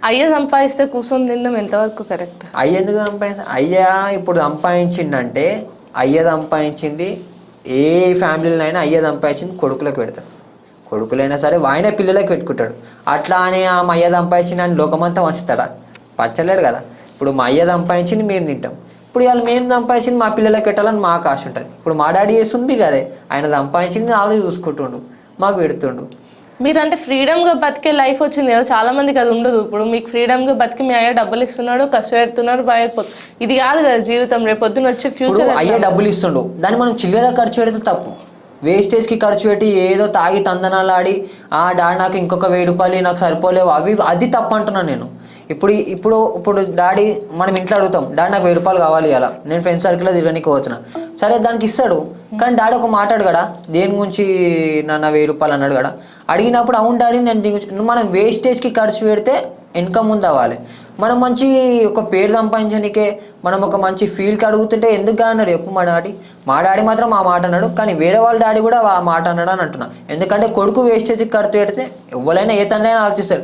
అయ్య సంపాదిస్తే కూర్చొని తినడం ఎంతవరకు కరెక్ట్? అయ్య ఎందుకు అయ్యా ఇప్పుడు సంపాదించిండంటే అయ్య సంపాదించింది ఏ ఫ్యామిలీలైనా అయ్య సంపాదించింది కొడుకులకు పెడతాడు. కొడుకులైనా సరే వాయిన పిల్లలకు పెట్టుకుంటాడు. అట్లా అని మా అయ్య సంపాదించిందని లోకమంతా వంచుతాడా? పంచలేడు కదా. ఇప్పుడు మా అయ్య సంపాదించింది మేము తింటాం. ఇప్పుడు ఇవాళ మేము సంపాదించింది మా పిల్లలకి పెట్టాలని మాకు ఆశ ఉంటుంది. ఇప్పుడు మా డాడీ చేస్తుంది కదే, ఆయన సంపాదించింది వాళ్ళు చూసుకుంటుండు, మాకు పెడుతుండు. మీరు అంటే ఫ్రీడమ్గా బతికే లైఫ్ వచ్చింది కదా, చాలా మందికి అది ఉండదు. ఇప్పుడు మీకు ఫ్రీడమ్గా బతికి మీ అయ్య డబ్బులు ఇస్తున్నాడు, కష్టపెడుతున్నారు, భయపోతుంది. ఇది కాదు కదా జీవితం. రేపు పొద్దున వచ్చే ఫ్యూచర్. అయ్యే డబ్బులు ఇస్తుండు, దాన్ని మనం చిల్లర ఖర్చు పెడితే తప్పు. వేస్టేజ్కి ఖర్చు పెట్టి ఏదో తాగి తందనాలు ఆడి డాడీ నాకు ఇంకొక 1000 రూపాయలు నాకు సరిపోలేవు అది తప్పు అంటున్నాను నేను. ఇప్పుడు డాడీ మనం ఇంట్లో అడుగుతాం, డాడీ నాకు 1000 రూపాయలు కావాలి అలా, నేను ఫ్రెండ్స్ సర్కిల్లో తిరగడానికి పోతున్నా. సరే దానికి ఇస్తాడు, కానీ డాడీ ఒక మాట అడగడా, దేని గురించి నన్ను 1000 రూపాయలు అన్నాడు కదా. అడిగినప్పుడు అవును డాడీ నేను దీని మనం వేస్టేజ్కి ఖర్చు పెడితే ఇన్కమ్ ముందు అవ్వాలి. మనం మంచి ఒక పేరు సంపాదించడానికే మనం ఒక మంచి ఫీల్డ్కి అడుగుతుంటే ఎందుకు అన్నాడు చెప్పు మా డాడీ మాత్రం ఆ మాట అన్నాడు, కానీ వేరే వాళ్ళ డాడీ కూడా ఆ మాట అన్నాడు అని అంటున్నా. ఎందుకంటే కొడుకు వేస్టేజ్కి ఖర్చు పెడితే ఎవరైనా ఏ తండ్రి అయినా ఆలోచిస్తాడు,